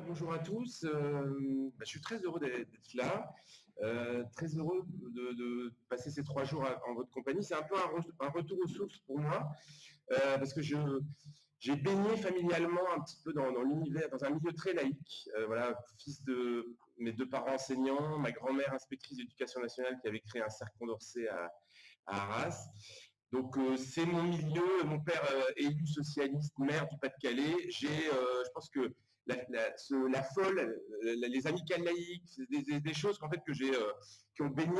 Bonjour à tous. Je suis très heureux d'être là, très heureux de passer ces 3 jours en votre compagnie. C'est un peu un retour aux sources pour moi, parce que j'ai baigné familialement un petit peu dans l'univers, dans un milieu très laïque. Voilà, fils de mes 2 parents enseignants, ma grand-mère inspectrice d'éducation nationale qui avait créé un cercle Condorcet à Arras. Donc c'est mon milieu. Mon père élu socialiste, maire du Pas-de-Calais. Je pense que la folle, les amicales laïques, c'est des choses qu'en fait qui ont baigné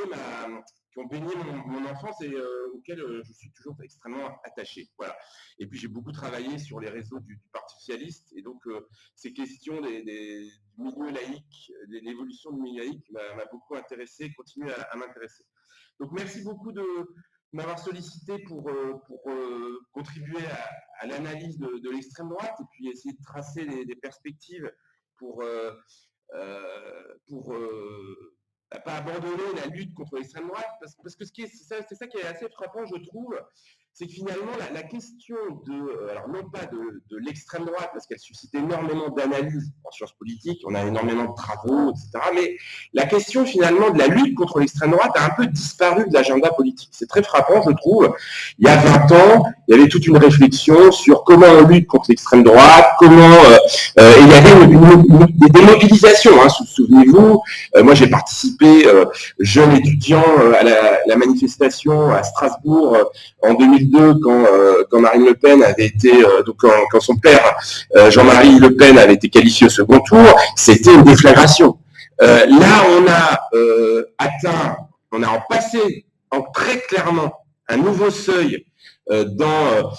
mon enfance et auxquelles je suis toujours extrêmement attaché. Voilà. Et puis j'ai beaucoup travaillé sur les réseaux du Parti socialiste, et donc ces questions du milieu laïque, de l'évolution du milieu laïque m'a beaucoup intéressé, continue à m'intéresser. Donc merci beaucoup de m'avoir sollicité pour contribuer à l'analyse de l'extrême droite et puis essayer de tracer des perspectives pour pas abandonner la lutte contre l'extrême droite, parce que c'est ça qui est assez frappant, je trouve, c'est que finalement la question alors non pas de l'extrême droite, parce qu'elle suscite énormément d'analyses en sciences politiques, on a énormément de travaux, etc., mais la question finalement de la lutte contre l'extrême droite a un peu disparu de l'agenda politique. C'est très frappant, je trouve. Il y a 20 ans, il y avait toute une réflexion sur comment on lutte contre l'extrême droite, il y avait des mobilisations, hein, souvenez-vous. Moi, j'ai participé, jeune étudiant, à la manifestation à Strasbourg en 2002, quand Marine Le Pen avait été, quand son père, Jean-Marie Le Pen, avait été qualifié au second tour. C'était une déflagration. Là, on a passé très clairement un nouveau seuil dans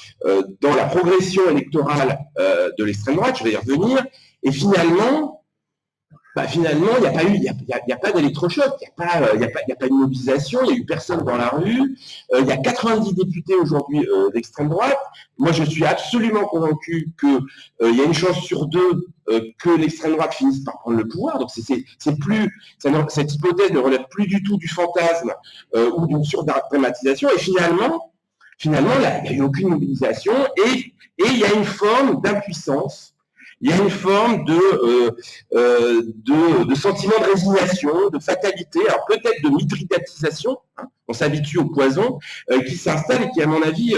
la progression électorale de l'extrême droite, je vais y revenir, et finalement, il n'y a pas d'électrochoc, il n'y a pas de mobilisation, il n'y a eu personne dans la rue, il y a 90 députés aujourd'hui d'extrême droite. Moi, je suis absolument convaincu qu'il y a une chance sur 2 que l'extrême droite finisse par prendre le pouvoir. Donc, cette hypothèse ne relève plus du tout du fantasme ou d'une surdramatisation. Et finalement, là, il n'y a eu aucune mobilisation et il y a une forme d'impuissance. Il y a une forme de sentiment de résignation, de fatalité, alors peut-être de mithridatisation, hein, on s'habitue au poison, qui s'installe et qui, à mon avis,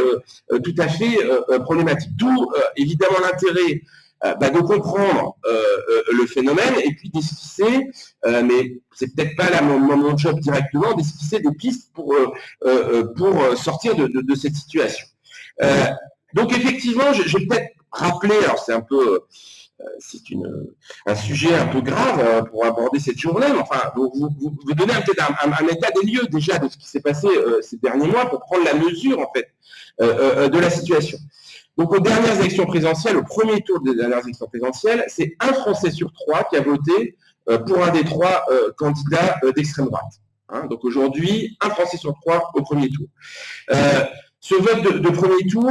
tout à fait problématique. D'où, évidemment, l'intérêt de comprendre le phénomène et puis d'esquisser, mais c'est peut-être pas mon job directement, d'esquisser des pistes pour sortir de cette situation. Donc, effectivement, je vais peut-être rappeler, alors c'est un peu, un sujet un peu grave pour aborder cette journée, mais enfin, vous donner peut-être un état des lieux déjà de ce qui s'est passé ces derniers mois pour prendre la mesure, en fait, de la situation. Donc, aux dernières élections présidentielles, au premier tour des dernières élections présidentielles, c'est 1 Français sur 3 qui a voté pour un des 3 candidats d'extrême droite. Hein. Donc, aujourd'hui, 1 Français sur 3 au premier tour. Ce vote de premier tour,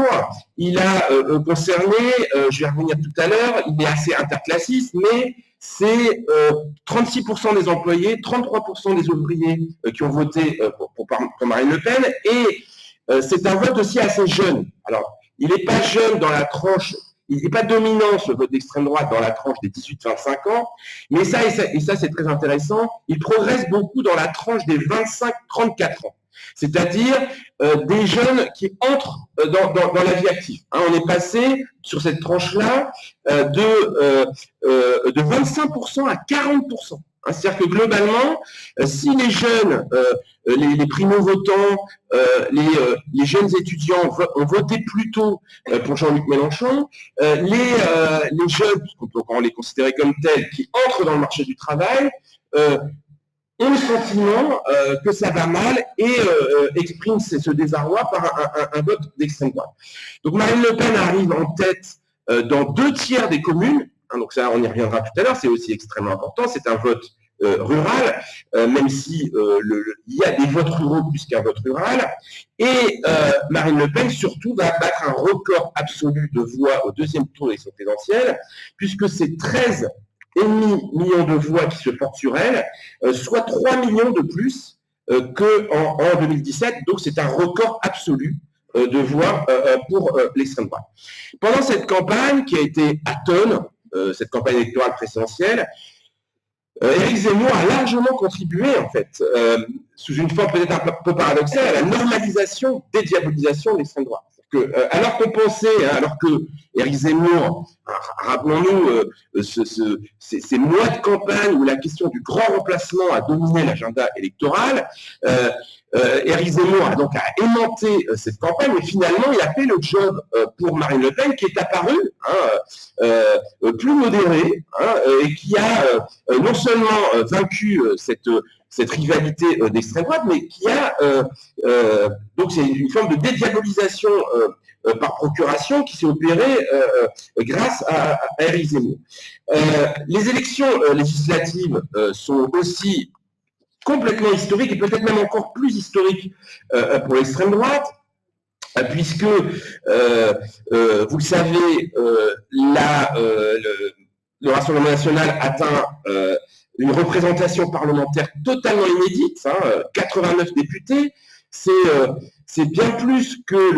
il a concerné, je vais revenir tout à l'heure, il est assez interclassiste, mais c'est 36% des employés, 33% des ouvriers qui ont voté pour Marine Le Pen, et c'est un vote aussi assez jeune. Alors, il n'est pas jeune dans la tranche, il n'est pas dominant, ce vote d'extrême droite, dans la tranche des 18-25 ans, mais ça c'est très intéressant, il progresse beaucoup dans la tranche des 25-34 ans. C'est-à-dire des jeunes qui entrent dans la vie active. Hein, on est passé sur cette tranche-là de 25% à 40%. Hein, c'est-à-dire que globalement, si les jeunes, les primo-votants, les jeunes étudiants ont voté plus tôt pour Jean-Luc Mélenchon, les jeunes, on peut les considérer comme tels, qui entrent dans le marché du travail, ont le sentiment que ça va mal et expriment ce désarroi par un vote d'extrême droite. Donc Marine Le Pen arrive en tête dans 2 tiers des communes, hein, donc ça on y reviendra tout à l'heure, c'est aussi extrêmement important, c'est un vote rural, même si il y a des votes ruraux plus qu'un vote rural, et Marine Le Pen surtout va battre un record absolu de voix au 2e tour de l'élection présidentielle, puisque c'est 13,5 millions de voix qui se portent sur elle, soit 3 millions de plus qu'en 2017. Donc, c'est un record absolu de voix pour l'extrême droite. Pendant cette campagne, qui a été atone, cette campagne électorale présidentielle, Éric Zemmour a largement contribué, en fait, sous une forme peut-être un peu paradoxale, à la normalisation, dédiabolisation de l'extrême droite. Alors qu'on pensait, alors que Éric Zemmour, rappelons-nous ces mois de campagne où la question du grand remplacement a dominé l'agenda électoral, Éric Zemmour a donc aimanté cette campagne, mais finalement il a fait le job pour Marine Le Pen, qui est apparue plus modérée, et qui a non seulement vaincu cette rivalité d'extrême droite, mais qui a donc c'est une forme de dédiabolisation par procuration qui s'est opérée grâce à Éric Zemmour. Les élections législatives sont aussi complètement historiques et peut-être même encore plus historiques pour l'extrême droite, puisque vous le savez, le Rassemblement national atteint une représentation parlementaire totalement inédite, 89 députés, c'est bien plus que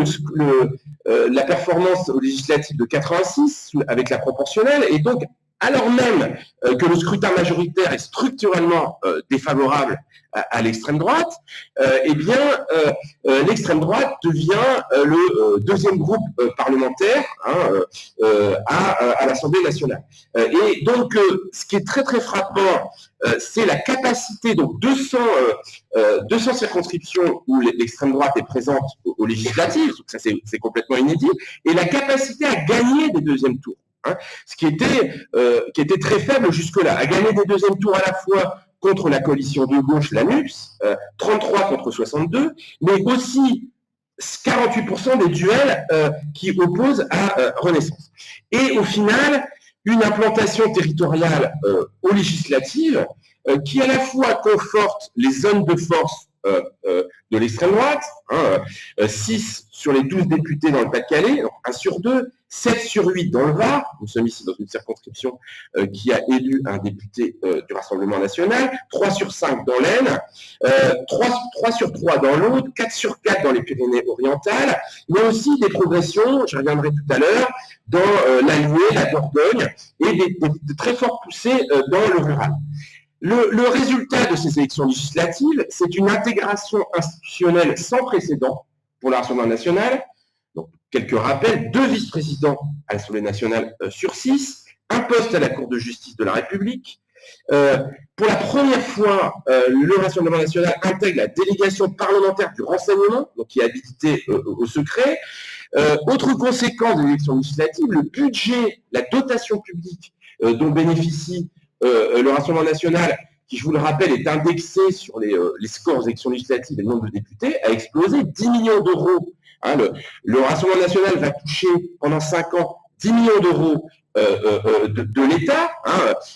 la performance aux législatives de 86 avec la proportionnelle, et donc alors même que le scrutin majoritaire est structurellement défavorable à l'extrême droite, l'extrême droite devient le deuxième groupe parlementaire à l'Assemblée nationale. Et donc, ce qui est très très frappant, c'est la capacité, donc 200 circonscriptions où l'extrême droite est présente aux législatives, donc ça c'est complètement inédit, et la capacité à gagner des deuxièmes tours. Ce qui était très faible jusque-là, à gagner des deuxièmes tours à la fois contre la coalition de gauche, la NUPS, 33 contre 62, mais aussi 48% des duels qui opposent à Renaissance. Et au final, une implantation territoriale aux législatives qui à la fois conforte les zones de force de l'extrême droite, 6 sur les 12 députés dans le Pas-de-Calais, 1 sur 2, 7 sur 8 dans le Var. Nous sommes ici dans une circonscription qui a élu un député du Rassemblement national, 3 sur 5 dans l'Aisne, 3 sur 3 dans l'Aude, 4 sur 4 dans les Pyrénées-Orientales, mais aussi des progressions, j'y reviendrai tout à l'heure, dans l'Allier, la Dordogne, et des très fortes poussées dans le rural. Le résultat de ces élections législatives, c'est une intégration institutionnelle sans précédent pour le Rassemblement national. Donc, quelques rappels, 2 vice-présidents à l'Assemblée nationale sur 6, un poste à la Cour de justice de la République. Pour la première fois, le Rassemblement national intègre la délégation parlementaire du renseignement, donc qui est habilitée au secret. Autre conséquence des élections législatives, le budget, la dotation publique dont bénéficie le Rassemblement national, qui, je vous le rappelle, est indexé sur les scores des élections législatives et le nombre de députés, a explosé 10 millions d'euros. Le Rassemblement national va toucher pendant 5 ans 10 millions d'euros de l'État,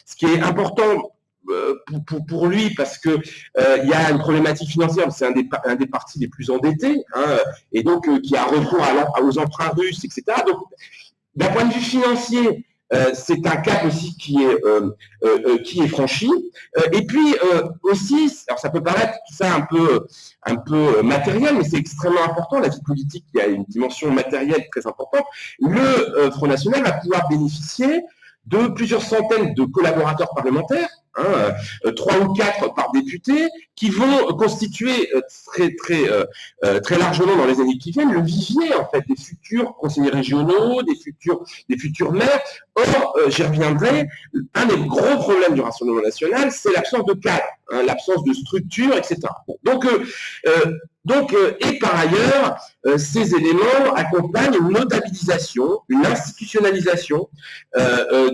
ce qui est important pour lui parce que il y a une problématique financière, c'est un des partis les plus endettés, et donc qui a recours aux emprunts russes, etc. Donc, d'un point de vue financier, c'est un cap aussi qui est franchi. Et puis aussi, alors ça peut paraître tout ça un peu matériel, mais c'est extrêmement important. La vie politique, il y a une dimension matérielle très importante. Le Front National va pouvoir bénéficier de plusieurs centaines de collaborateurs parlementaires, 3 ou 4 par député, qui vont constituer très largement dans les années qui viennent le vivier en fait des futurs conseillers régionaux, des futurs maires. Or, j'y reviendrai, un des gros problèmes du Rassemblement national, c'est l'absence de cadre, l'absence de structure, etc. Et par ailleurs, ces éléments accompagnent une notabilisation, une institutionnalisation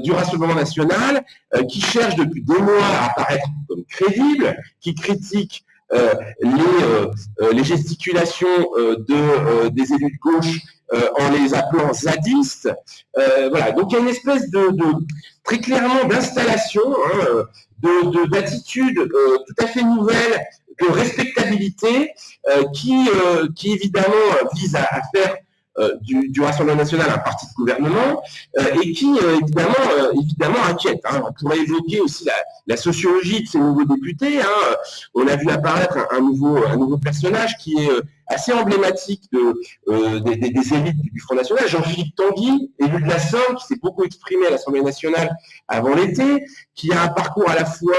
du Rassemblement national qui cherche depuis des mois à apparaître comme crédible, qui critique les gesticulations des élus de gauche en les appelant zadistes. Voilà. Donc il y a une espèce très clairement d'installation, d'attitude tout à fait nouvelle, de respectabilité qui évidemment vise à faire du Rassemblement national un parti de gouvernement et qui évidemment inquiète. On pourrait évoquer aussi la sociologie de ces nouveaux députés. On a vu apparaître un nouveau personnage qui est assez emblématique des élites du Front National. Jean-Philippe Tanguy, élu de la Somme, qui s'est beaucoup exprimé à l'Assemblée nationale avant l'été, qui a un parcours à la fois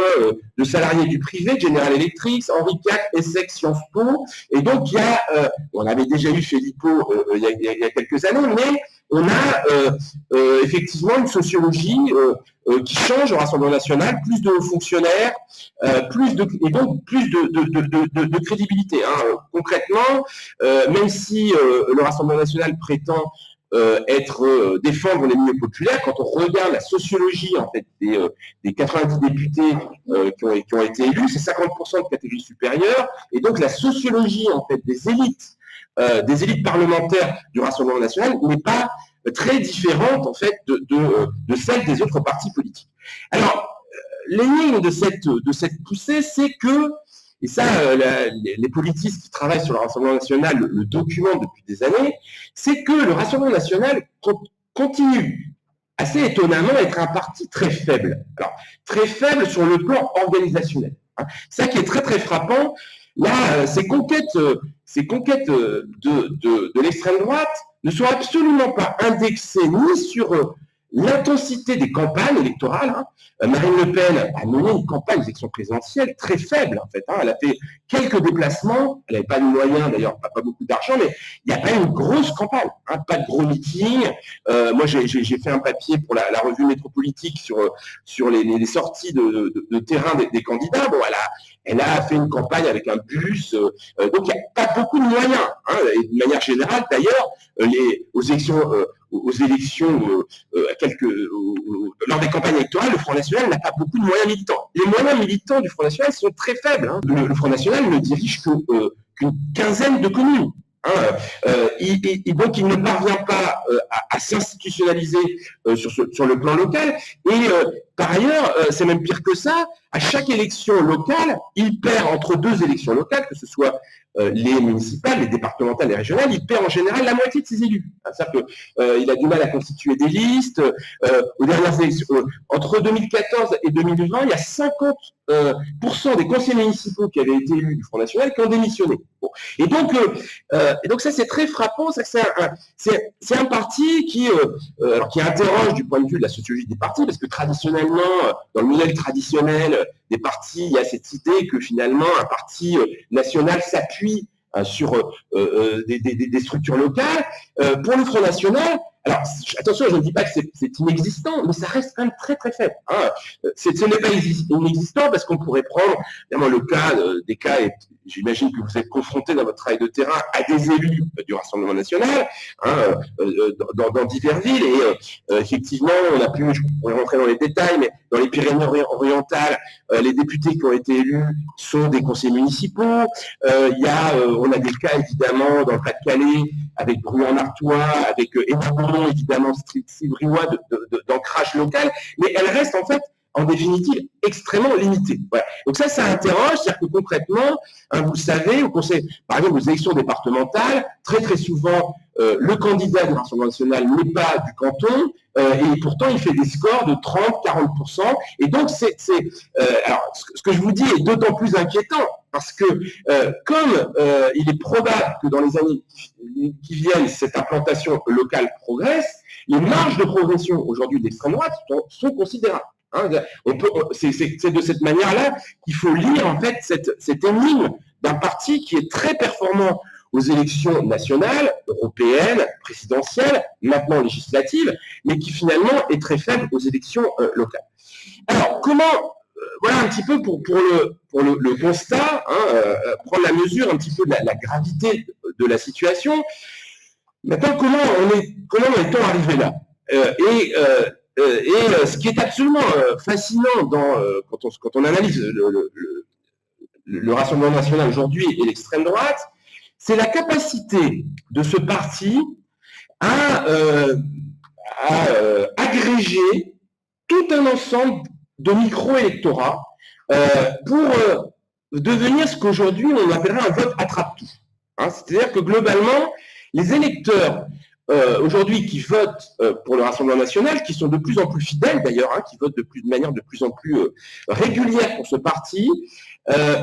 de salarié du privé, General Electric, Henri IV, ESSEC, Sciences Po, et donc on avait déjà eu Philippot il y a quelques années, mais on a effectivement une sociologie qui change au Rassemblement national, plus de hauts fonctionnaires, et donc plus de crédibilité. Concrètement, même si le Rassemblement national prétend défendre les milieux populaires, quand on regarde la sociologie en fait des 90 députés qui ont été élus, c'est 50% de catégorie supérieure, et donc la sociologie en fait des élites parlementaires du Rassemblement national n'est pas très différente en fait de celle des autres partis politiques. Alors, l'énigme de cette poussée, c'est que, et ça, les politistes qui travaillent sur le Rassemblement national le documentent depuis des années, c'est que le Rassemblement national continue assez étonnamment à être un parti très faible. Alors, très faible sur le plan organisationnel. Ça qui est très très frappant, là, ces conquêtes de l'extrême droite ne sont absolument pas indexées ni sur l'intensité des campagnes électorales. Marine Le Pen a mené une campagne d'élection présidentielle très faible, en fait. Elle a fait quelques déplacements, elle n'avait pas de moyens, d'ailleurs, pas beaucoup d'argent, mais il n'y a pas une grosse campagne, pas de gros meetings. Moi, j'ai fait un papier pour la revue Métropolitique sur les sorties de terrain des candidats. Bon, elle a fait une campagne avec un bus, donc il n'y a pas beaucoup de moyens. Et de manière générale, d'ailleurs, aux élections, lors des campagnes électorales, le Front National n'a pas beaucoup de moyens militants. Les moyens militants du Front National sont très faibles. Le Front National ne dirige qu'une quinzaine de communes. Donc, il ne parvient pas à s'institutionnaliser sur le plan local. Et par ailleurs, c'est même pire que ça. À chaque élection locale, il perd entre deux élections locales, que ce soit les municipales, les départementales, les régionales, il perd en général la moitié de ses élus. C'est-à-dire qu'il a du mal à constituer des listes. Aux dernières élections, entre 2014 et 2020, il y a 50% des conseillers municipaux qui avaient été élus du Front National qui ont démissionné. Bon. Et donc ça, c'est très frappant. C'est un parti qui interroge du point de vue de la sociologie des partis, parce que traditionnellement, dans le modèle traditionnel des partis, il y a cette idée que finalement, un parti national s'appuie sur des structures locales. Pour le Front National, alors attention, je ne dis pas que c'est inexistant, mais ça reste quand même très très faible. Ce n'est pas inexistant parce qu'on pourrait prendre évidemment le cas des cas, et j'imagine que vous êtes confrontés dans votre travail de terrain à des élus du Rassemblement national dans diverses villes, et effectivement, je pourrais rentrer dans les détails, mais dans les Pyrénées-Orientales, les députés qui ont été élus sont des conseillers municipaux. On a des cas évidemment dans le Pas-de-Calais avec Bruant-Nartois, avec énormément évidemment Civrivois d'ancrage local, mais elle reste en fait en définitive extrêmement limitée. Voilà. Donc ça interroge, c'est-à-dire que concrètement, vous le savez, par exemple aux élections départementales, très très souvent, le candidat du Rassemblement national n'est pas du canton, et pourtant il fait des scores de 30-40%, et donc alors ce que je vous dis est d'autant plus inquiétant, parce que comme il est probable que dans les années qui viennent, cette implantation locale progresse, les marges de progression aujourd'hui d'extrême droite sont considérables. C'est de cette manière-là qu'il faut lire en fait cette énigme d'un parti qui est très performant aux élections nationales, européennes, présidentielles, maintenant législatives, mais qui finalement est très faible aux élections locales. Alors, voilà un petit peu pour le constat, prendre la mesure un petit peu de la gravité de la situation. Maintenant, comment est-on arrivé là ce qui est absolument fascinant quand on analyse le Rassemblement national aujourd'hui et l'extrême droite, c'est la capacité de ce parti à agréger tout un ensemble de micro-électorats pour devenir ce qu'aujourd'hui on appellerait un vote attrape-tout. C'est-à-dire que globalement, les électeurs aujourd'hui qui votent pour le Rassemblement national, qui sont de plus en plus fidèles d'ailleurs, hein, qui votent de manière de plus en plus régulière pour ce parti,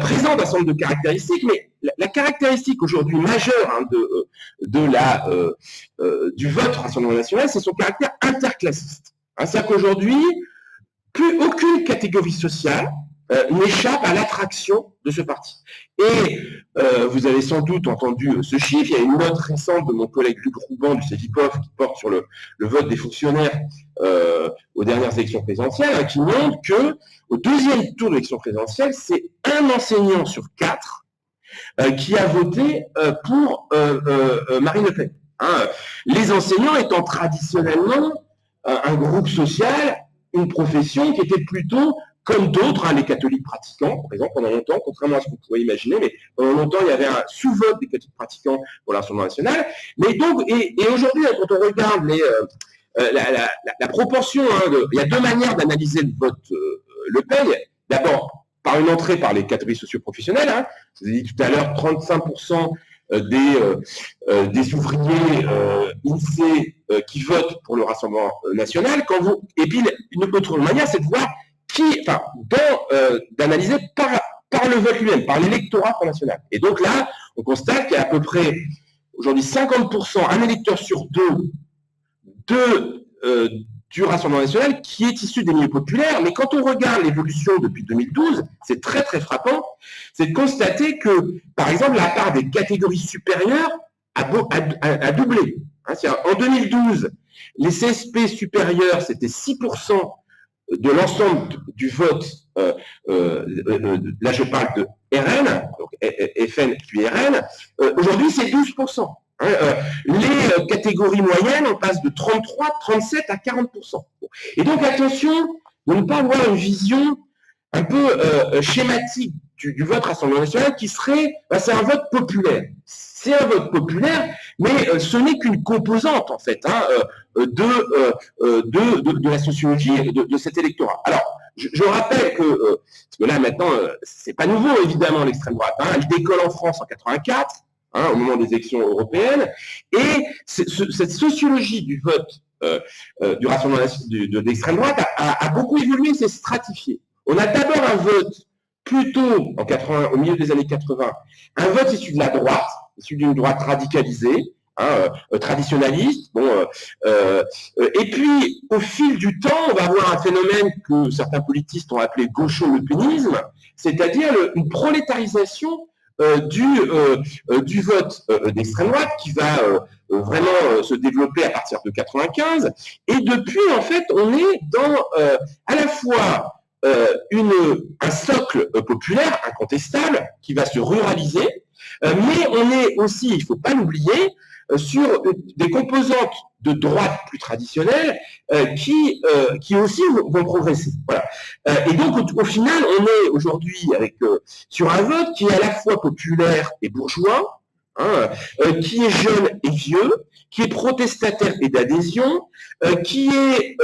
présente un certain nombre de caractéristiques, mais la caractéristique aujourd'hui majeure hein, du vote Rassemblement national, c'est son caractère interclassiste. Hein, c'est-à-dire qu'aujourd'hui, plus aucune catégorie sociale n'échappe à l'attraction de ce parti. Et vous avez sans doute entendu ce chiffre, il y a une note récente de mon collègue Luc Rouban du CEVIPOF qui porte sur le vote des fonctionnaires aux dernières élections présidentielles, hein, qui montre qu'au deuxième tour de l'élection présidentielle, c'est un enseignant sur 4 qui a voté pour Marine Le Pen. Hein. Les enseignants étant traditionnellement un groupe social, une profession qui était plutôt comme d'autres, hein, les catholiques pratiquants, par exemple, pendant longtemps, contrairement à ce que vous pouvez imaginer, mais pendant longtemps, il y avait un sous-vote des catholiques pratiquants pour le Rassemblement national. Mais donc, et aujourd'hui, quand on regarde la proportion, hein, il y a 2 manières d'analyser le vote Le Pen. D'abord, par une entrée par les catégories socioprofessionnelles. Hein. Je vous ai dit tout à l'heure, 35% des ouvriers INSEE qui votent pour le Rassemblement national. Et puis, une autre manière, c'est de voir d'analyser par le vote lui-même, par l'électorat national. Et donc là, on constate qu'il y a à peu près, aujourd'hui, 50%, un électeur sur 2 du Rassemblement national qui est issu des milieux populaires. Mais quand on regarde l'évolution depuis 2012, c'est très très frappant, c'est de constater que, par exemple, la part des catégories supérieures a doublé. Hein, en 2012, les CSP supérieurs, c'était 6% de l'ensemble du vote, là je parle de RN, donc FN puis RN, aujourd'hui c'est 12%. Hein, les catégories moyennes, on passe de 33, 37 à 40%. Et donc attention de ne pas avoir une vision un peu schématique du vote Rassemblement national qui serait, c'est un vote populaire. C'est un vote populaire, mais ce n'est qu'une composante en fait hein, de la sociologie de cet électorat. Alors, je rappelle que, parce que là maintenant, c'est pas nouveau évidemment l'extrême droite, hein, elle décolle en France en 84, hein, au moment des élections européennes, et cette sociologie du vote du Rassemblement de l'extrême droite a beaucoup évolué, s'est stratifié. On a d'abord un vote plutôt, au milieu des années 80, un vote issu de la droite, issu d'une droite radicalisée, hein, traditionnaliste. Et puis, au fil du temps, on va avoir un phénomène que certains politistes ont appelé gaucho-lepénisme, c'est-à-dire une prolétarisation du vote d'extrême droite qui va vraiment se développer à partir de 95. Et depuis, en fait, on est dans à la fois un socle populaire incontestable qui va se ruraliser, mais on est aussi, il ne faut pas l'oublier, sur des composantes de droite plus traditionnelles qui aussi vont progresser. Voilà. Et donc, au final, on est aujourd'hui sur un vote qui est à la fois populaire et bourgeois, hein, qui est jeune et vieux, qui est protestataire et d'adhésion, qui est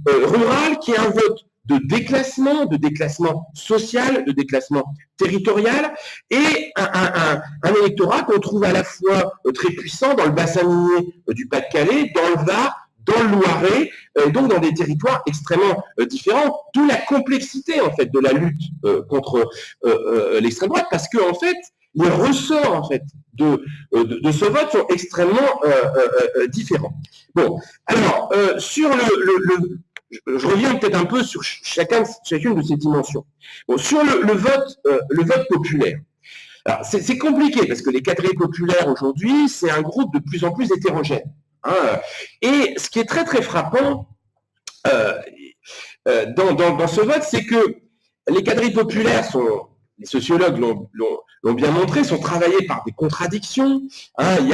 rural, qui est un vote de déclassement social, de déclassement territorial, et un électorat qu'on trouve à la fois très puissant dans le bassin minier du Pas-de-Calais, dans le Var, dans le Loiret, donc dans des territoires extrêmement différents, d'où la complexité en fait de la lutte contre l'extrême droite, parce que en fait les ressorts en fait de ce vote sont extrêmement différents. Bon, alors sur je reviens peut-être un peu sur chacune de ces dimensions. Bon, sur le vote populaire. Alors, c'est compliqué parce que les catégories populaires aujourd'hui, c'est un groupe de plus en plus hétérogène. Hein, et ce qui est très très frappant dans ce vote, c'est que les catégories populaires les sociologues l'ont bien montré, sont travaillés par des contradictions. Hein, il y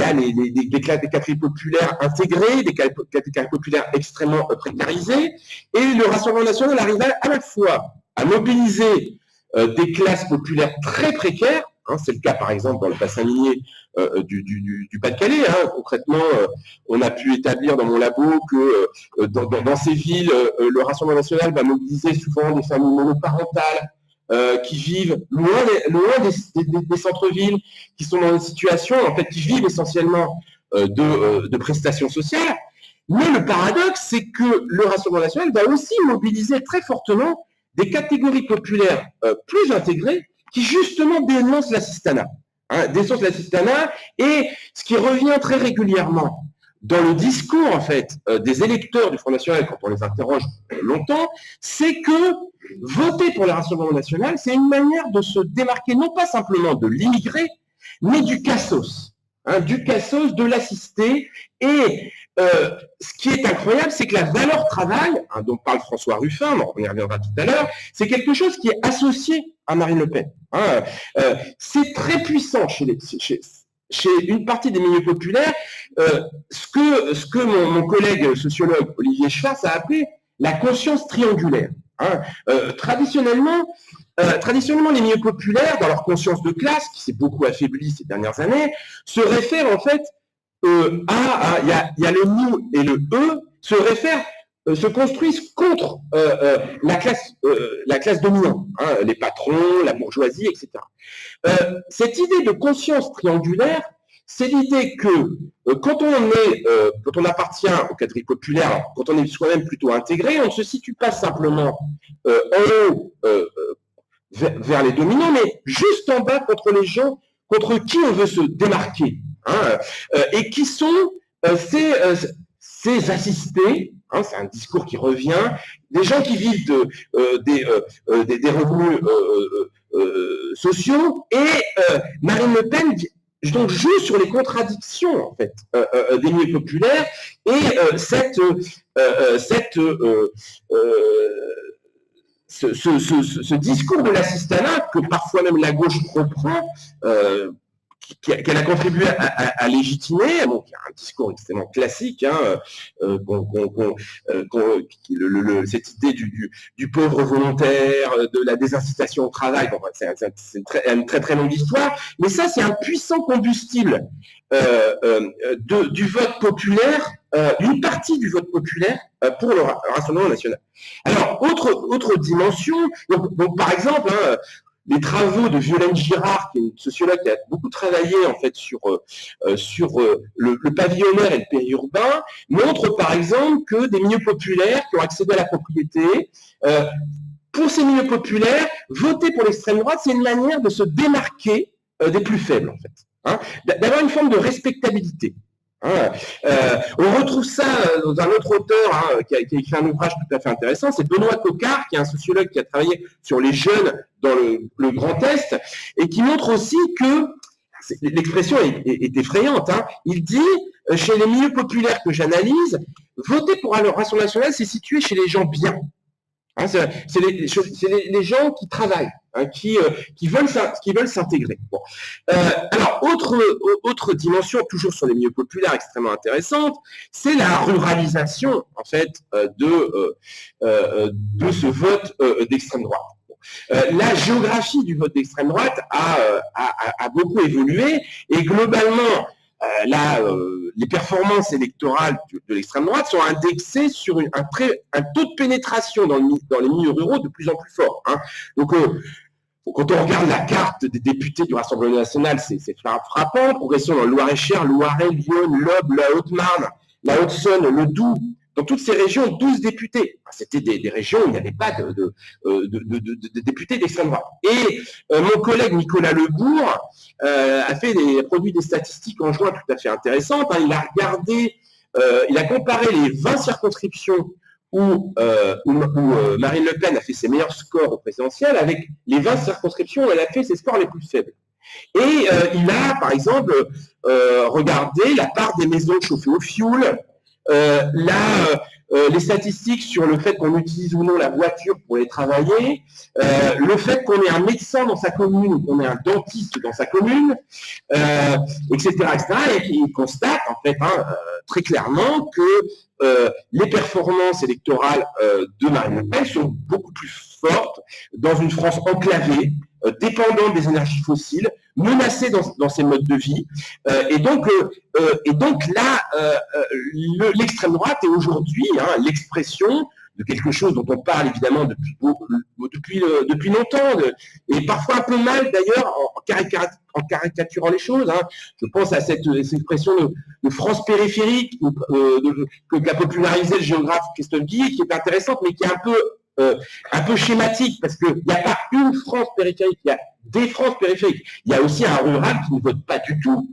a des catégories populaires intégrées, des catégories populaires extrêmement précarisées, et le Rassemblement national arrive à la fois à mobiliser des classes populaires très précaires. Hein, c'est le cas par exemple dans le bassin minier du Pas-de-Calais. Hein. Concrètement, on a pu établir dans mon labo que dans ces villes, le Rassemblement national va mobiliser souvent des familles monoparentales, qui vivent loin des centres-villes, qui sont dans une situation, en fait, qui vivent essentiellement de prestations sociales. Mais le paradoxe, c'est que le Rassemblement national va aussi mobiliser très fortement des catégories populaires plus intégrées qui justement dénoncent l'assistanat. Dénoncent l'assistanat, et ce qui revient très régulièrement dans le discours en fait des électeurs du Front National quand on les interroge longtemps, c'est que voter pour le Rassemblement national, c'est une manière de se démarquer non pas simplement de l'immigré, mais du cassos, de l'assisté. Et ce qui est incroyable, c'est que la valeur travail, dont parle François Ruffin, on y reviendra tout à l'heure, c'est quelque chose qui est associé à Marine Le Pen. C'est très puissant chez une partie des milieux populaires, ce que mon collègue sociologue Olivier Schwartz a appelé la conscience triangulaire. Traditionnellement, les milieux populaires, dans leur conscience de classe, qui s'est beaucoup affaiblie ces dernières années, se réfèrent en fait il y a le nous et le eux, se construisent contre la classe dominante, les patrons, la bourgeoisie, etc. Cette idée de conscience triangulaire, c'est l'idée que quand on appartient aux catégories populaires, quand on est soi-même plutôt intégré, on ne se situe pas simplement en haut vers les dominants, mais juste en bas contre les gens contre qui on veut se démarquer, et qui sont ces assistés. C'est un discours qui revient, des gens qui vivent des revenus sociaux, et Marine Le Pen donc joue sur les contradictions en fait des milieux populaires, et ce discours de l'assistanat que parfois même la gauche reprend, qu'elle a contribué à légitimer, bon, qui est un discours extrêmement classique, cette idée du pauvre volontaire, de la désincitation au travail, bon, c'est une très très longue histoire, mais ça c'est un puissant combustible du vote populaire, d'une partie du vote populaire pour le Rassemblement national. Alors, autre dimension, donc par exemple, les travaux de Violaine Girard, qui est une sociologue qui a beaucoup travaillé en fait sur le pavillonnaire et le périurbain, montrent par exemple que des milieux populaires qui ont accédé à la propriété, pour ces milieux populaires, voter pour l'extrême droite, c'est une manière de se démarquer des plus faibles en fait, d'avoir une forme de respectabilité. On retrouve ça dans un autre auteur qui a écrit un ouvrage tout à fait intéressant, c'est Benoît Coquart, qui est un sociologue qui a travaillé sur les jeunes dans le Grand Est, et qui montre aussi que, l'expression est effrayante, il dit, chez les milieux populaires que j'analyse, voter pour le Rassemblement national, c'est situé chez les gens bien. C'est les gens qui travaillent, qui veulent s'intégrer. Bon. Alors, autre dimension, toujours sur les milieux populaires extrêmement intéressante, c'est la ruralisation, en fait, de ce vote d'extrême droite. La géographie du vote d'extrême droite a beaucoup évolué, et globalement, les performances électorales de l'extrême droite sont indexées sur un taux de pénétration dans les milieux ruraux de plus en plus fort. Donc, quand on regarde la carte des députés du Rassemblement national, c'est frappant. Progression dans le Loir-et-Cher, Loiret, Lyon, l'Aube, la Haute-Marne, la Haute-Saône, le Doubs. Dans toutes ces régions, 12 députés. C'était des régions où il n'y avait pas de députés d'extrême droite. Et mon collègue Nicolas Lebourg a produit des statistiques en juin tout à fait intéressantes. Il a comparé les 20 circonscriptions où Marine Le Pen a fait ses meilleurs scores au présidentiel avec les 20 circonscriptions où elle a fait ses scores les plus faibles. Et il a, par exemple, regardé la part des maisons chauffées au fioul, les statistiques sur le fait qu'on utilise ou non la voiture pour aller travailler, le fait qu'on ait un médecin dans sa commune ou qu'on ait un dentiste dans sa commune, etc., etc. Et il constate en fait très clairement que les performances électorales de Marine Le Pen sont beaucoup plus fortes dans une France enclavée, dépendante des énergies fossiles, menacée dans ses modes de vie, et donc là, l'extrême droite est aujourd'hui l'expression de quelque chose dont on parle évidemment depuis longtemps, et parfois un peu mal d'ailleurs en caricaturant les choses. Hein. Je pense à cette expression de France périphérique qu'a popularisé le géographe Christophe Guillet, qui est intéressante, mais qui est un peu schématique, parce qu'il n'y a pas une France périphérique, il y a des France périphériques. Il y a aussi un rural qui ne vote pas du tout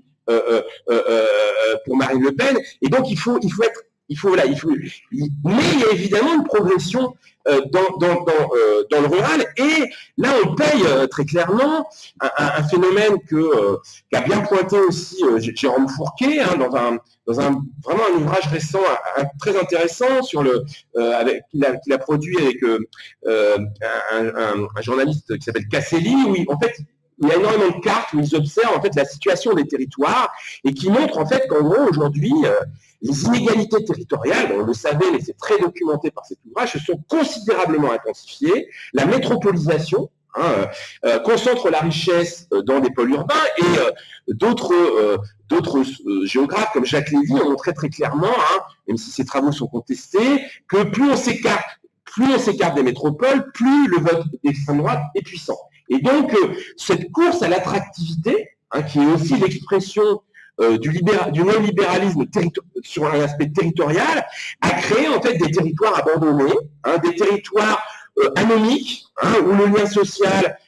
pour Marine Le Pen, et donc il faut être, mais il y a évidemment une progression dans le rural, et là on paye très clairement un phénomène qu'a bien pointé aussi Jérôme Fourquet, hein, vraiment un ouvrage récent très intéressant qu'il a produit avec un journaliste qui s'appelle Casselli, où en fait il y a énormément de cartes où ils observent en fait la situation des territoires et qui montrent en fait qu'en gros aujourd'hui les inégalités territoriales, on le savait mais c'est très documenté par cet ouvrage, se sont considérablement intensifiées. La métropolisation concentre la richesse dans des pôles urbains, et d'autres géographes comme Jacques Lévy ont montré très clairement, même si ses travaux sont contestés, que plus on s'écarte des métropoles, plus le vote d'extrême droite est puissant. Et donc, cette course à l'attractivité, qui est aussi l'expression du néolibéralisme sur un aspect territorial, a créé en fait des territoires abandonnés, des territoires anomiques, où le lien social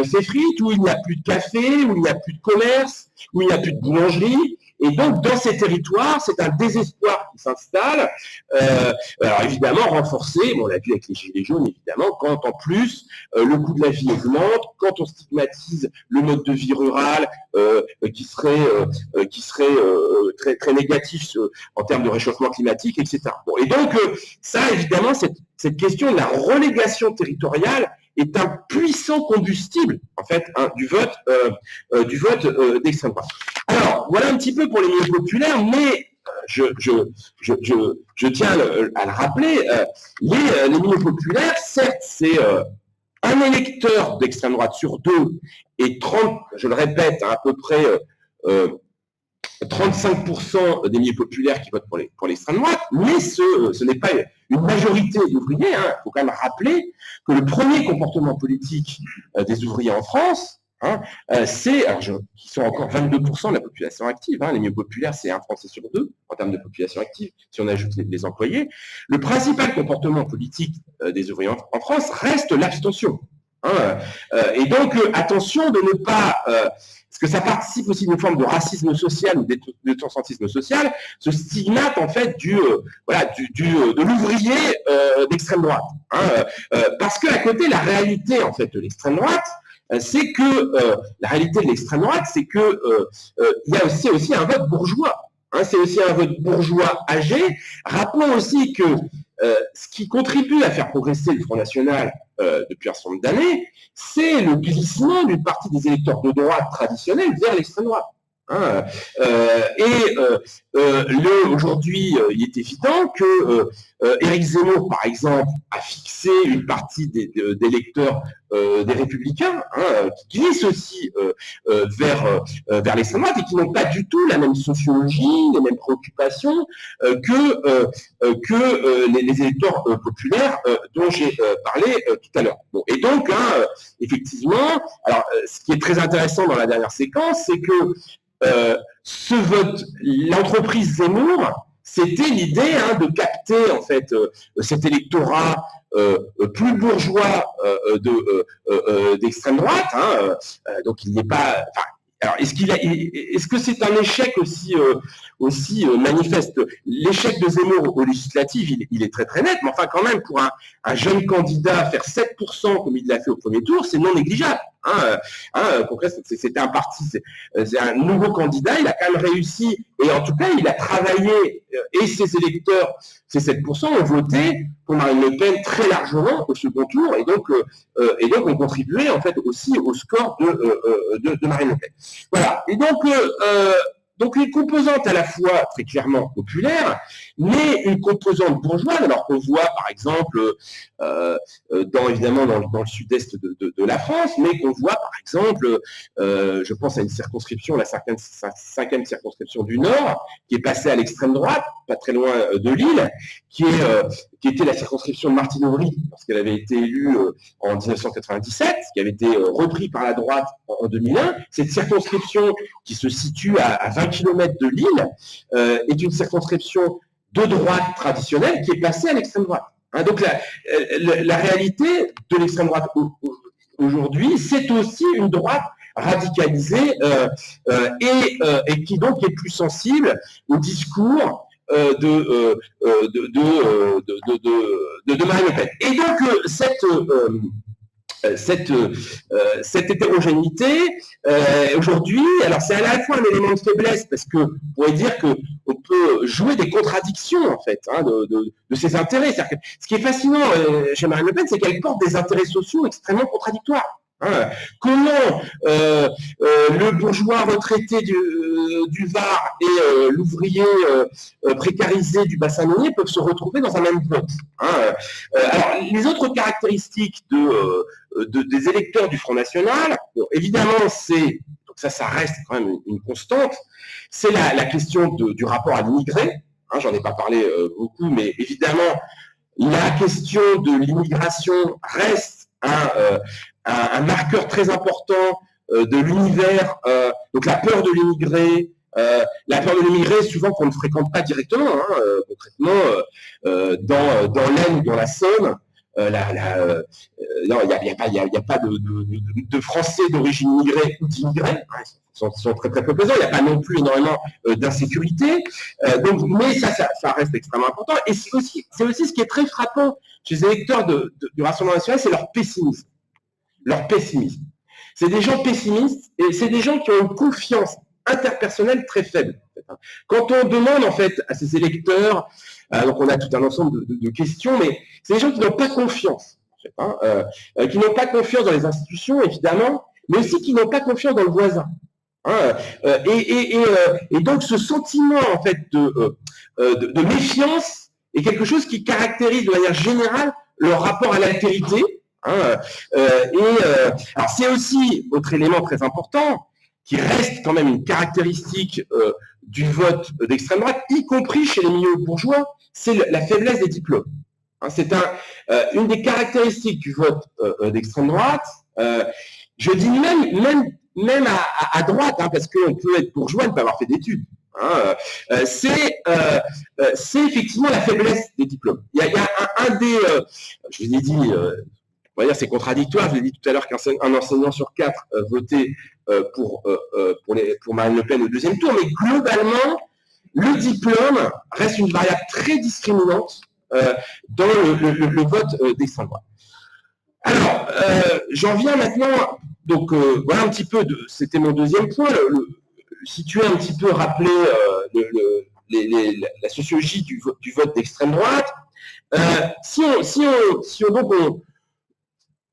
s'effrite, où il n'y a plus de café, où il n'y a plus de commerce, où il n'y a plus de boulangerie. Et donc, dans ces territoires, c'est un désespoir qui s'installe. Alors, évidemment, renforcé, on l'a vu avec les Gilets jaunes, évidemment, quand en plus, le coût de la vie augmente, quand on stigmatise le mode de vie rural, qui serait très, très négatif en termes de réchauffement climatique, etc. Bon, et donc, ça, évidemment, cette question de la relégation territoriale est un puissant combustible, en fait, du vote d'extrême droite. Alors, voilà un petit peu pour les milieux populaires, mais je tiens à le rappeler, les milieux populaires, certes, c'est un électeur d'extrême droite sur deux, et 30, je le répète, à peu près 35% des milieux populaires qui votent pour l'extrême droite, mais ce n'est pas une majorité d'ouvriers. Il faut quand même rappeler que le premier comportement politique des ouvriers en France, qui sont encore 22% de la population active. Les milieux populaires, c'est un Français sur deux en termes de population active, si on ajoute les employés. Le principal comportement politique des ouvriers en France reste l'abstention. Et donc, attention de ne pas... parce que ça participe aussi d'une forme de racisme social ou d'étancentisme social, ce stigmate en fait de l'ouvrier d'extrême droite. Parce qu'à côté, la réalité en fait de l'extrême droite, c'est que la réalité de l'extrême droite, c'est que il y a aussi un vote bourgeois. C'est aussi un vote bourgeois âgé. Rappelons aussi que ce qui contribue à faire progresser le Front National depuis un certain nombre d'années, c'est le glissement d'une partie des électeurs de droite traditionnels vers l'extrême droite. Aujourd'hui, il est évident que Éric Zemmour, par exemple, a fixé une partie des lecteurs des Républicains, qui glissent aussi vers l'extrême droite et qui n'ont pas du tout la même sociologie, les mêmes préoccupations que les électeurs populaires dont j'ai parlé tout à l'heure. Bon, et donc, effectivement, alors, ce qui est très intéressant dans la dernière séquence, c'est que ce vote, l'entreprise Zemmour, c'était l'idée de capter en fait cet électorat plus bourgeois d'extrême droite. Donc il n'est pas. Alors est-ce que c'est un échec aussi manifeste? L'échec de Zemmour aux législatives, il est très très net, mais enfin quand même pour un jeune candidat faire 7% comme il l'a fait au premier tour, c'est non négligeable. C'était un parti, c'est un nouveau candidat, il a quand même réussi, et en tout cas il a travaillé, et ses électeurs, ces 7%, ont voté pour Marine Le Pen très largement au second tour, et donc ont contribué en fait aussi au score de Marine Le Pen. Voilà. Et donc Donc une composante à la fois très clairement populaire, mais une composante bourgeoise, alors qu'on voit par exemple évidemment dans le sud-est de la France, mais qu'on voit par exemple, je pense à une circonscription, la cinquième circonscription du Nord, qui est passée à l'extrême droite, pas très loin de Lille, qui était la circonscription de Martine Aubry, parce qu'elle avait été élue en 1997, qui avait été repris par la droite en 2001. Cette circonscription qui se situe à 20 km de Lille est une circonscription de droite traditionnelle qui est passée à l'extrême droite. Donc la réalité de l'extrême droite aujourd'hui, c'est aussi une droite radicalisée et qui donc est plus sensible au discours de Marine Le Pen. Et donc cette hétérogénéité aujourd'hui, alors c'est à la fois un élément de faiblesse parce que on pourrait dire que on peut jouer des contradictions en fait de ses intérêts. Que, ce qui est fascinant chez Marine Le Pen, c'est qu'elle porte des intérêts sociaux extrêmement contradictoires. Comment le bourgeois retraité du Var et l'ouvrier précarisé du bassin minier peuvent se retrouver dans un même vote. Alors, les autres caractéristiques des électeurs du Front National, bon, évidemment, donc ça reste quand même une constante, c'est la question du rapport à l'immigré. J'en ai pas parlé beaucoup, mais évidemment, la question de l'immigration reste un marqueur très important de l'univers, donc la peur de l'immigré, souvent qu'on ne fréquente pas directement, concrètement, dans l'Aisne ou dans la Somme, non, il n'y a pas de Français d'origine immigrée ou d'immigrés, sont très très peu présents, il n'y a pas non plus énormément d'insécurité, mais ça reste extrêmement important, et c'est aussi ce qui est très frappant chez les électeurs du Rassemblement national, c'est leur pessimisme. C'est des gens pessimistes et c'est des gens qui ont une confiance interpersonnelle très faible. Quand on demande en fait à ces électeurs, donc on a tout un ensemble de questions, mais c'est des gens qui n'ont pas confiance, qui n'ont pas confiance dans les institutions évidemment, mais aussi qui n'ont pas confiance dans le voisin. Et donc ce sentiment en fait de méfiance est quelque chose qui caractérise de manière générale leur rapport à l'altérité. Alors c'est aussi autre élément très important qui reste quand même une caractéristique du vote d'extrême droite, y compris chez les milieux bourgeois, c'est la faiblesse des diplômes. C'est une des caractéristiques du vote d'extrême droite. Je dis même à droite, parce qu'on peut être bourgeois et ne pas avoir fait d'études. C'est effectivement la faiblesse des diplômes. Il y a un des, je vous ai dit, on va dire c'est contradictoire. Je l'ai dit tout à l'heure qu'un enseignant sur 4 votait pour Marine Le Pen au deuxième tour, mais globalement, le diplôme reste une variable très discriminante dans le vote d'extrême droite. Alors, j'en viens maintenant, donc voilà un petit peu, c'était mon deuxième point, situer un petit peu, rappeler la sociologie du vote d'extrême droite. Si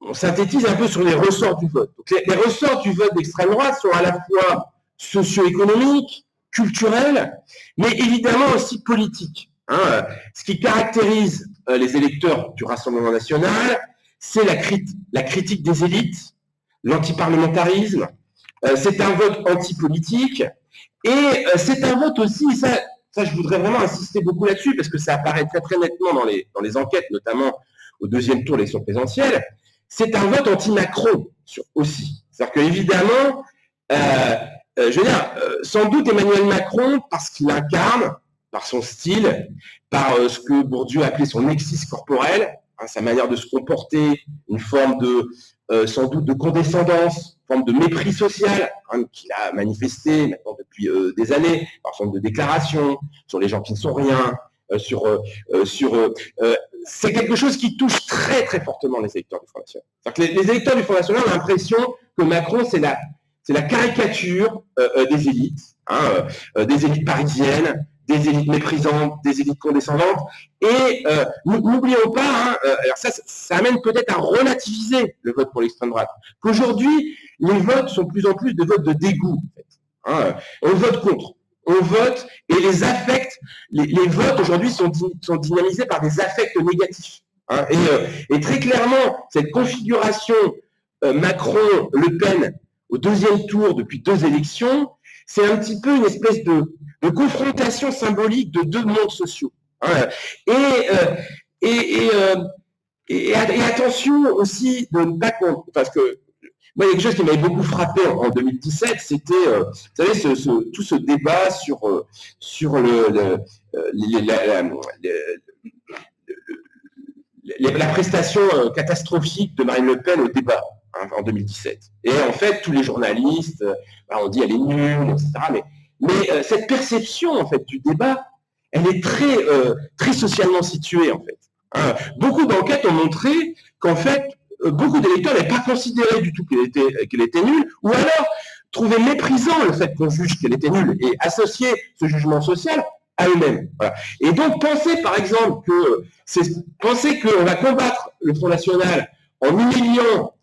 on synthétise un peu sur les ressorts du vote. Donc les ressorts du vote d'extrême droite sont à la fois socio-économiques, culturels, mais évidemment aussi politiques. Ce qui caractérise les électeurs du Rassemblement national, c'est la critique des élites, l'antiparlementarisme, c'est un vote antipolitique, et c'est un vote aussi, ça je voudrais vraiment insister beaucoup là-dessus, parce que ça apparaît très très nettement dans les enquêtes, notamment au deuxième tour de l'élection présidentielle, c'est un vote anti-Macron aussi. C'est-à-dire qu'évidemment, je veux dire, sans doute Emmanuel Macron, parce qu'il incarne, par son style, par ce que Bourdieu appelait son nexus corporel, sa manière de se comporter, une forme sans doute de condescendance, une forme de mépris social qu'il a manifesté maintenant depuis des années, par exemple de déclarations sur les gens qui ne sont rien, c'est quelque chose qui touche très très fortement les électeurs du Front National. C'est-à-dire que les électeurs du Front National ont l'impression que Macron c'est la caricature des élites, des élites parisiennes, des élites méprisantes, des élites condescendantes. Et n'oublions pas, alors ça amène peut-être à relativiser le vote pour l'extrême droite, qu'aujourd'hui les votes sont de plus en plus de votes de dégoût. En fait, on vote contre. on vote et les affects, les votes aujourd'hui sont dynamisés par des affects négatifs. Hein, et très clairement, cette configuration Macron-Le Pen au deuxième tour depuis 2 élections, c'est un petit peu une espèce de confrontation symbolique de 2 mondes sociaux. Hein. Et attention aussi de ne pas, parce que moi, il y a quelque chose qui m'avait beaucoup frappé en 2017, c'était, vous savez, tout ce débat sur la prestation catastrophique de Marine Le Pen au débat, hein, en 2017. Et en fait, tous les journalistes, on dit elle est nulle, etc. Mais cette perception en fait du débat, elle est très socialement située en fait. Hein. Beaucoup d'enquêtes ont montré qu'en fait, beaucoup d'électeurs n'avaient pas considéré du tout qu'elle était nulle, ou alors trouvaient méprisant le fait qu'on juge qu'elle était nulle et associer ce jugement social à eux-mêmes. Voilà. Et donc penser par exemple qu'on va combattre le Front National en humiliant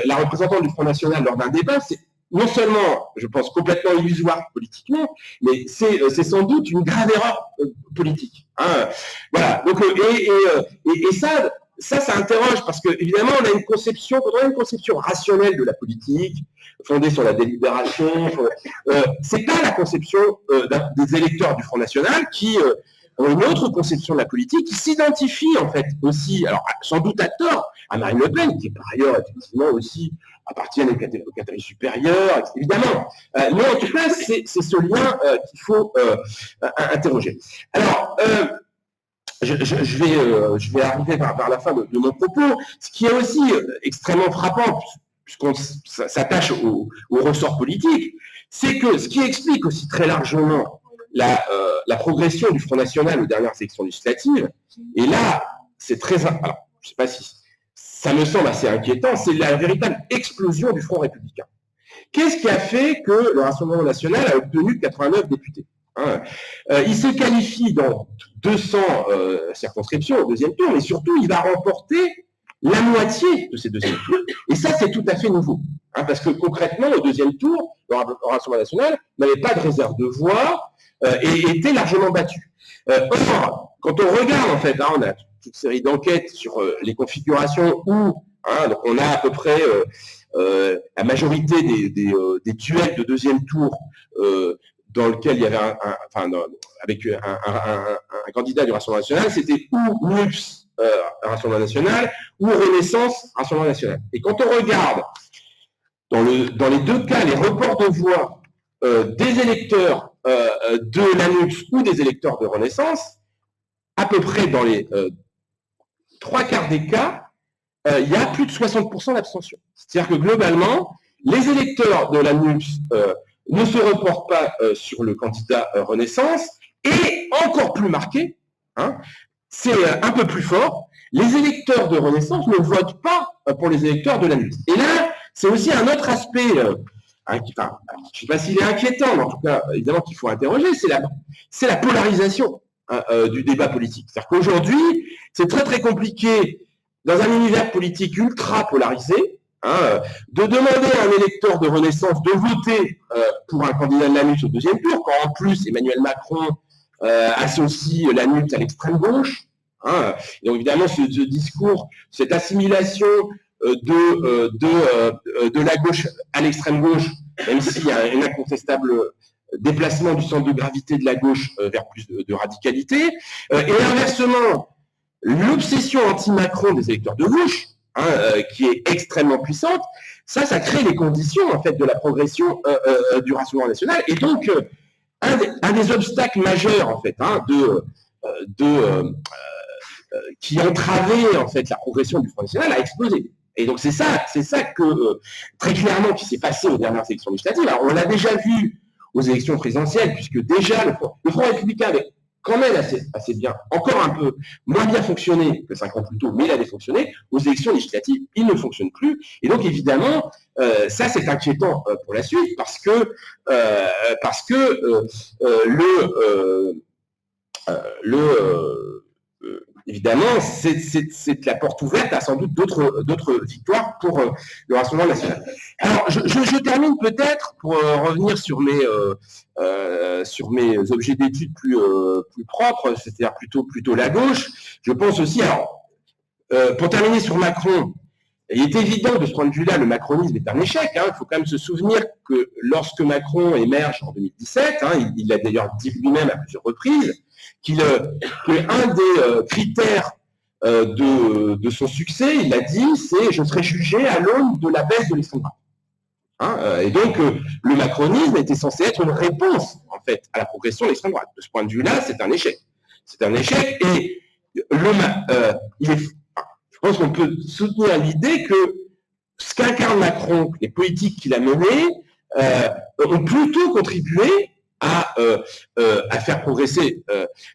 la représentante du Front National lors d'un débat, c'est non seulement, je pense, complètement illusoire politiquement, mais c'est sans doute une grave erreur politique. Hein. Voilà. Donc, et ça interroge parce que évidemment on a une conception, quand on a une conception rationnelle de la politique, fondée sur la délibération, c'est pas la conception des électeurs du Front National qui ont une autre conception de la politique, qui s'identifient en fait aussi, alors sans doute à tort, à Marine Le Pen, qui par ailleurs effectivement aussi appartient aux catégories supérieures, évidemment. Mais en tout cas, c'est ce lien qu'il faut interroger. Alors, je vais arriver vers la fin de mon propos. Ce qui est aussi extrêmement frappant, puisqu'on s'attache au ressort politique, c'est que ce qui explique aussi très largement la progression du Front National aux dernières élections législatives, et là, c'est très... Alors, je ne sais pas si ça me semble assez inquiétant, c'est la véritable explosion du Front républicain. Qu'est-ce qui a fait que le Rassemblement national a obtenu 89 députés? Hein, il se qualifie dans 200 circonscriptions au deuxième tour, mais surtout, il va remporter la moitié de ces deuxièmes tours. Et ça, c'est tout à fait nouveau. Hein, parce que concrètement, au deuxième tour, le Rassemblement national n'avait pas de réserve de voix et était largement battu. Or, quand on regarde, en fait, hein, on a toute une série d'enquêtes sur les configurations où, hein, donc on a à peu près la majorité des duels de deuxième tour dans lequel il y avait avec un candidat du Rassemblement national, c'était ou NUPS Rassemblement national ou Renaissance Rassemblement national. Et quand on regarde dans les 2 cas les reports de voix des électeurs de la NUPS ou des électeurs de Renaissance, à peu près dans les 3/4 des cas, il y a plus de 60% d'abstention. C'est-à-dire que globalement, les électeurs de la NUPS ne se reportent pas sur le candidat Renaissance, et encore plus marqué, hein, c'est un peu plus fort, les électeurs de Renaissance ne votent pas pour les électeurs de la NUPS. Et là, c'est aussi un autre aspect, je ne sais pas s'il est inquiétant, mais en tout cas, évidemment qu'il faut interroger, c'est la polarisation du débat politique. C'est-à-dire qu'aujourd'hui, c'est très très compliqué, dans un univers politique ultra polarisé, hein, de demander à un électeur de Renaissance de voter pour un candidat de la NUPS au deuxième tour, quand en plus Emmanuel Macron associe la NUPS à l'extrême gauche. Hein. Et donc évidemment, ce discours, cette assimilation de la gauche à l'extrême gauche, même s'il y a un incontestable déplacement du centre de gravité de la gauche vers plus de radicalité, et inversement, l'obsession anti-Macron des électeurs de gauche, hein, qui est extrêmement puissante, ça crée les conditions en fait de la progression du Rassemblement national, et donc un des obstacles majeurs en fait, hein, qui entravait en fait la progression du Front national a explosé. Et donc c'est ça que très clairement qui s'est passé aux dernières élections législatives. Alors on l'a déjà vu aux élections présidentielles, puisque déjà le Front républicain avait quand même assez bien, encore un peu moins bien fonctionné que 5 ans plus tôt, mais il avait fonctionné. Aux élections législatives, il ne fonctionne plus. Et donc évidemment, ça c'est inquiétant pour la suite, parce que évidemment, c'est la porte ouverte à sans doute d'autres victoires pour le Rassemblement national. Alors, je termine peut-être pour revenir sur mes objets d'études plus propres, c'est-à-dire plutôt la gauche. Je pense aussi, alors, pour terminer sur Macron, il est évident de ce point de vue-là, le macronisme est un échec. Il faut quand même se souvenir que lorsque Macron émerge en 2017, il l'a d'ailleurs dit lui-même à plusieurs reprises, qu'un des critères de son succès, il l'a dit, c'est « je serai jugé à l'aune de la baisse de l'extrême droite ». Et donc, le macronisme était censé être une réponse, en fait, à la progression de l'extrême droite. De ce point de vue-là, c'est un échec. C'est un échec, et je pense qu'on peut soutenir l'idée que ce qu'incarne Macron, les politiques qu'il a menées, ont plutôt contribué à faire progresser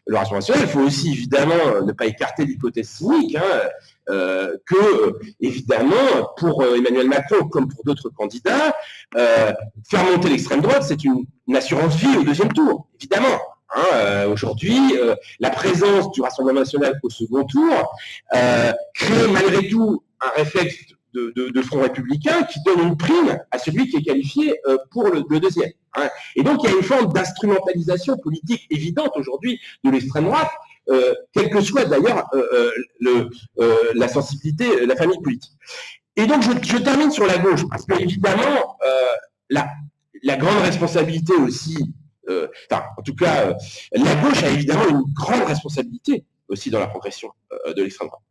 le Rassemblement national. Il faut aussi évidemment ne pas écarter l'hypothèse cynique que, évidemment, pour Emmanuel Macron, comme pour d'autres candidats, faire monter l'extrême droite, c'est une assurance vie au deuxième tour, évidemment. Aujourd'hui, la présence du Rassemblement national au second tour crée malgré tout un réflexe de front républicain qui donne une prime à celui qui est qualifié pour le deuxième. Et donc, il y a une forme d'instrumentalisation politique évidente aujourd'hui de l'extrême droite, quelle que soit d'ailleurs la sensibilité, la famille politique. Et donc, je termine sur la gauche, parce que évidemment, la grande responsabilité aussi, en tout cas, la gauche a évidemment une grande responsabilité aussi dans la progression de l'extrême droite.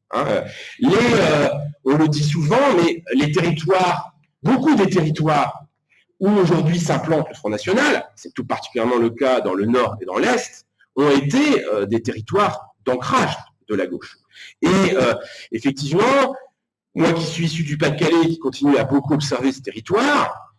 On le dit souvent, mais les territoires, beaucoup des territoires où aujourd'hui s'implante le Front National, c'est tout particulièrement le cas dans le Nord et dans l'Est, ont été des territoires d'ancrage de la gauche. Et effectivement, moi qui suis issu du Pas-de-Calais, qui continue à beaucoup observer ce territoire,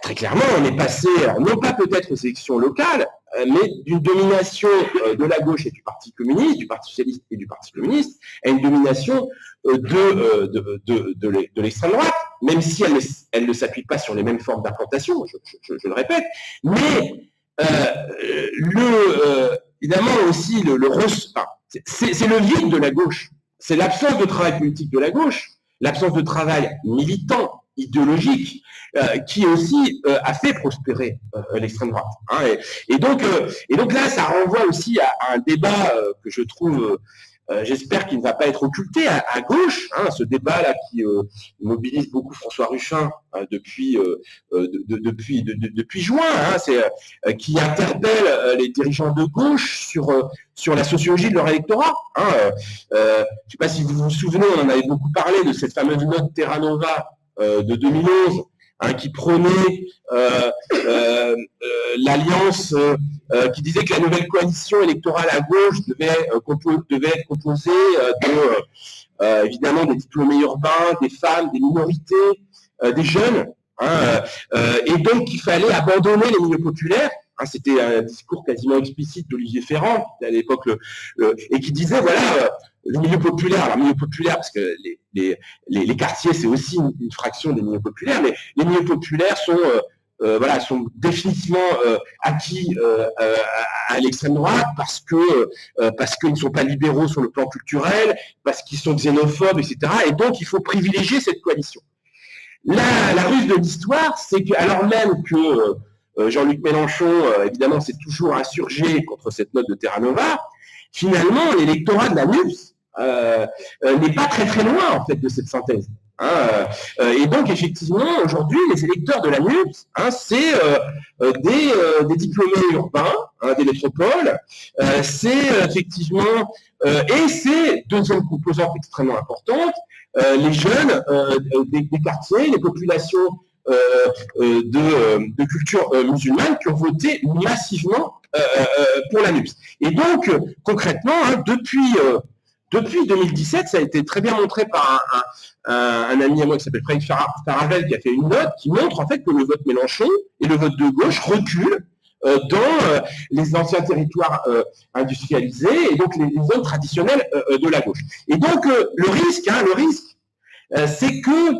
très clairement, on est passé, non pas peut-être aux élections locales, mais d'une domination de la gauche et du Parti communiste, du Parti socialiste et du Parti communiste, à une domination de l'extrême droite, même si elle ne s'appuie pas sur les mêmes formes d'implantation, je le répète, mais évidemment aussi c'est le vide de la gauche, c'est l'absence de travail politique de la gauche, l'absence de travail militant, idéologique, qui aussi a fait prospérer l'extrême droite. Et donc là, ça renvoie aussi à un débat que je trouve, j'espère qu'il ne va pas être occulté à gauche, ce débat-là qui mobilise beaucoup François Ruffin depuis juin, qui interpelle les dirigeants de gauche sur la sociologie de leur électorat. Je ne sais pas si vous vous souvenez, on en avait beaucoup parlé de cette fameuse note Terra Nova de 2011, qui prônait l'alliance, qui disait que la nouvelle coalition électorale à gauche devait être composée évidemment des diplômés urbains, des femmes, des minorités, des jeunes, et donc qu'il fallait abandonner les milieux populaires. C'était un discours quasiment explicite d'Olivier Ferrand, à l'époque, et qui disait, voilà, le milieu populaire, alors milieu populaire, parce que les quartiers, c'est aussi une fraction des milieux populaires, mais les milieux populaires sont définitivement acquis à l'extrême droite parce qu'ils ne sont pas libéraux sur le plan culturel, parce qu'ils sont xénophobes, etc. Et donc, il faut privilégier cette coalition. La ruse de l'histoire, c'est que, alors même que Jean-Luc Mélenchon, évidemment, s'est toujours insurgé contre cette note de Terra Nova, finalement, l'électorat de la NUPS n'est pas très très loin, en fait, de cette synthèse. Et donc, effectivement, aujourd'hui, les électeurs de la NUPS, c'est des diplômés urbains, des métropoles, c'est effectivement, et c'est, deuxième composante extrêmement importante, les jeunes des quartiers, les populations de culture musulmane qui ont voté massivement pour la NUPS. Et donc, concrètement, depuis 2017, ça a été très bien montré par un ami à moi qui s'appelle Franck Faravel, qui a fait une note qui montre en fait que le vote Mélenchon et le vote de gauche reculent dans les anciens territoires industrialisés et donc les zones traditionnelles de la gauche. Et donc, le risque, c'est que,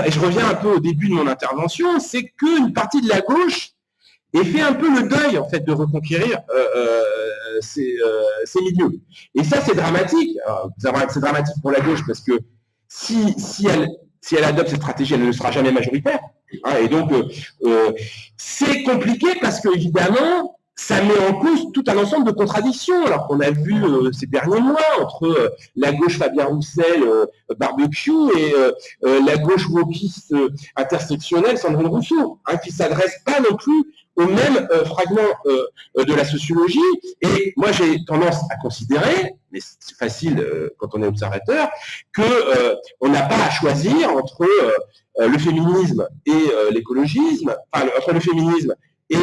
et je reviens un peu au début de mon intervention, c'est qu'une partie de la gauche ait fait un peu le deuil en fait de reconquérir ces milieux. Et ça, c'est dramatique. C'est dramatique pour la gauche parce que si elle adopte cette stratégie, elle ne sera jamais majoritaire. Hein, et donc, c'est compliqué parce que, évidemment, ça met en cause tout un ensemble de contradictions. Alors qu'on a vu ces derniers mois entre la gauche Fabien Roussel, barbecue, et la gauche wokiste intersectionnelle Sandrine Rousseau, hein, qui ne s'adresse pas non plus au même fragment de la sociologie. Et moi, j'ai tendance à considérer, mais c'est facile quand on est observateur, qu'on n'a pas à choisir entre le féminisme et l'écologisme, enfin, entre le féminisme et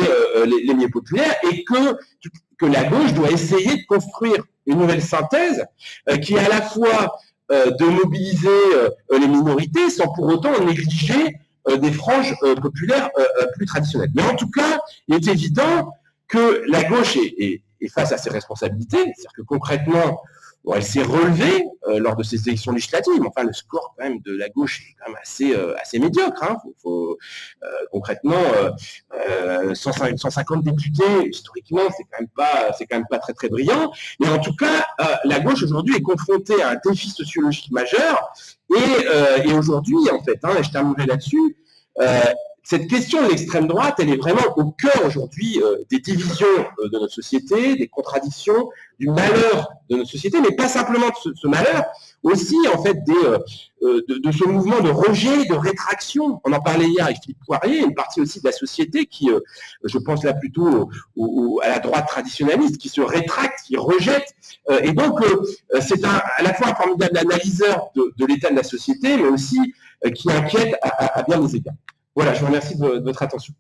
les milieux populaires, et que la gauche doit essayer de construire une nouvelle synthèse qui est à la fois de mobiliser les minorités sans pour autant négliger des franges populaires plus traditionnelles. Mais en tout cas, il est évident que la gauche est face à ses responsabilités, c'est-à-dire que concrètement, bon, elle s'est relevée lors de ces élections législatives, mais enfin le score quand même de la gauche est quand même assez médiocre. Hein. Concrètement, 150 députés, historiquement, c'est quand même pas très très brillant. Mais en tout cas, la gauche aujourd'hui est confrontée à un défi sociologique majeur. Et aujourd'hui, en fait, et je terminerai là-dessus, cette question de l'extrême droite, elle est vraiment au cœur aujourd'hui des divisions de notre société, des contradictions, du malheur de notre société, mais pas simplement de ce malheur, aussi en fait de ce mouvement de rejet, de rétraction. On en parlait hier avec Philippe Poirier, une partie aussi de la société qui, je pense là plutôt à la droite traditionnaliste, qui se rétracte, qui rejette. Et donc, c'est à la fois un formidable analyseur de l'état de la société, mais aussi qui inquiète à bien des égards. Voilà, je vous remercie de votre attention.